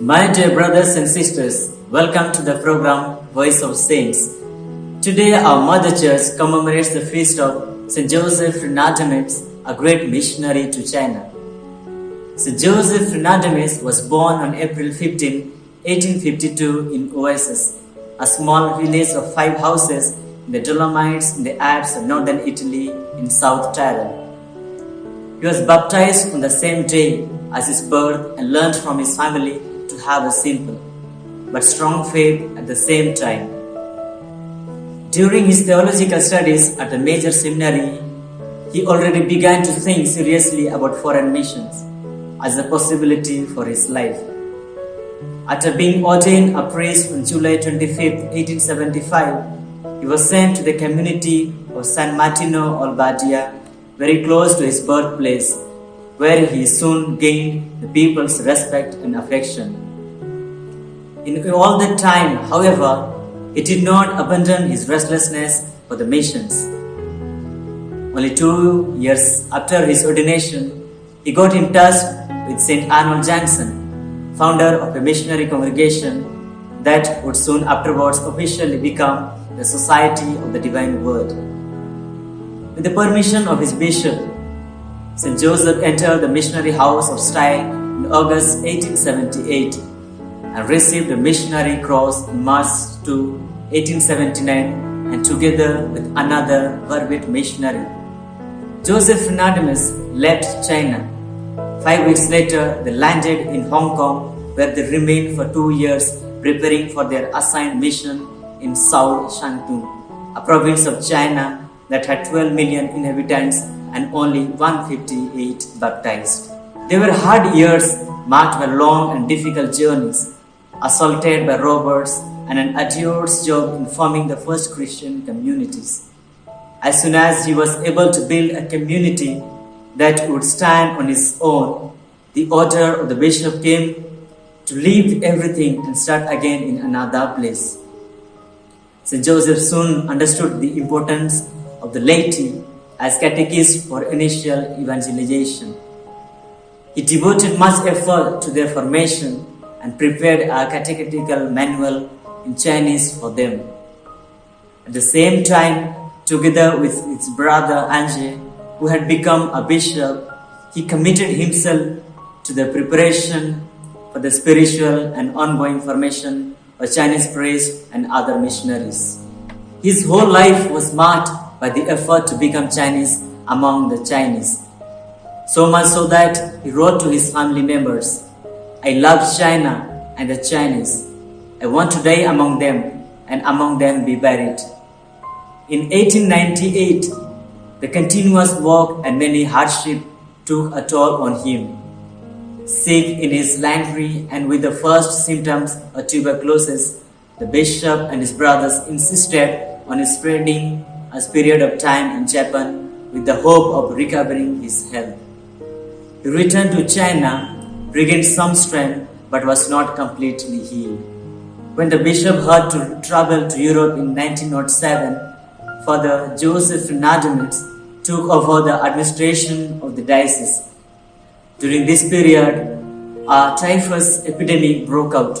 My dear brothers and sisters, welcome to the program Voice of Saints. Today our Mother Church commemorates the feast of St. Joseph Freinademetz, a great missionary to China. St. Joseph Freinademetz was born on April 15, 1852 in Diocese, a small village of 5 houses in the Dolomites in the Alps of northern Italy in South Tyrol. He was baptized on the same day as his birth and learned from his family to have a simple but strong faith at the same time. During his theological studies at a major seminary, he already began to think seriously about foreign missions as a possibility for his life. After being ordained a priest on July 25, 1875, he was sent to the community of San Martino Olbadia, very close to his birthplace, where he soon gained the people's respect and affection. In all that time, however, he did not abandon his restlessness for the missions. Only 2 years after his ordination, he got in touch with St. Arnold Jansen, founder of a missionary congregation that would soon afterwards officially become the Society of the Divine Word. With the permission of his bishop, St. Joseph entered the missionary house of Style in August 1878 and received a missionary cross in March 2, 1879, and together with another fervent missionary, Joseph Freinademetz left China. 5 weeks later, they landed in Hong Kong, where they remained for 2 years preparing for their assigned mission in South Shantung, a province of China that had 12 million inhabitants and only 158 baptized. They were hard years marked by long and difficult journeys, assaulted by robbers, and an arduous job in forming the first Christian communities. As soon as he was able to build a community that would stand on its own, the order of the bishop came to leave everything and start again in another place. St. Joseph soon understood the importance of the laity as catechist for initial evangelization. He devoted much effort to their formation and prepared a catechetical manual in Chinese for them. At the same time, together with his brother Ange, who had become a bishop, he committed himself to the preparation for the spiritual and ongoing formation of Chinese priests and other missionaries. His whole life was marked by the effort to become Chinese among the Chinese. So much so that he wrote to his family members, "I love China and the Chinese. I want to die among them and among them be buried." In 1898, the continuous work and many hardships took a toll on him. Sick in his laundry and with the first symptoms of tuberculosis, the bishop and his brothers insisted on spending a period of time in Japan with the hope of recovering his health. He returned to China, regained some strength, but was not completely healed. When the bishop had to travel to Europe in 1907, Father Joseph Freinademetz took over the administration of the diocese. During this period, a typhus epidemic broke out.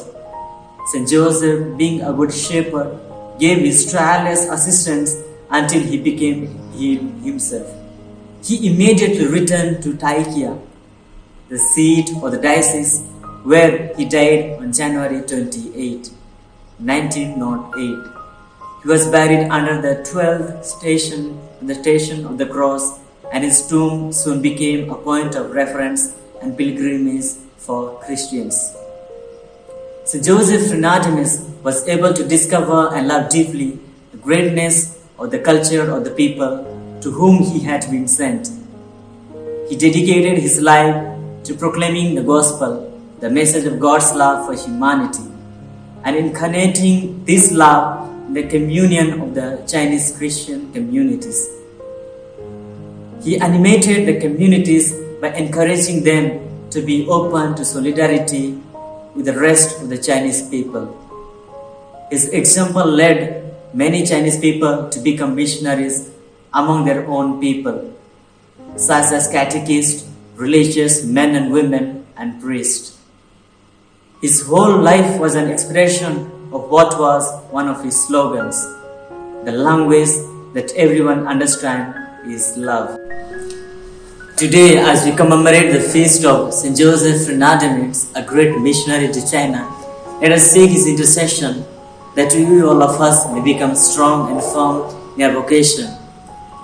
St. Joseph, being a good shepherd, gave his tireless assistance until he became healed himself. He immediately returned to Taikia, the seat of the diocese, where he died on January 28, 1908. He was buried under the 12th station, the Station of the Cross, and his tomb soon became a point of reference and pilgrimage for Christians. St. Joseph Freinademetz was able to discover and love deeply the greatness of the culture of the people to whom he had been sent. He dedicated his life to proclaiming the gospel, the message of God's love for humanity, and incarnating this love in the communion of the Chinese Christian communities. He animated the communities by encouraging them to be open to solidarity with the rest of the Chinese people. His example led many Chinese people to become missionaries among their own people, such as catechists, religious men and women, and priests. His whole life was an expression of what was one of his slogans. The language that everyone understands is love. Today, as we commemorate the feast of St. Joseph Freinademetz, a great missionary to China, let us seek his intercession that we, all of us, may become strong and firm in our vocation.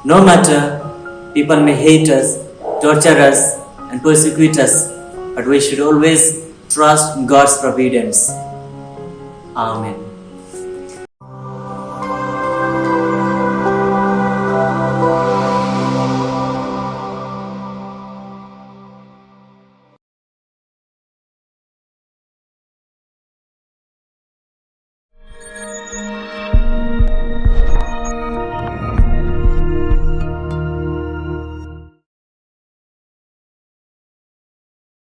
No matter, people may hate us, torture us, and persecute us, but we should always trust in God's providence. Amen.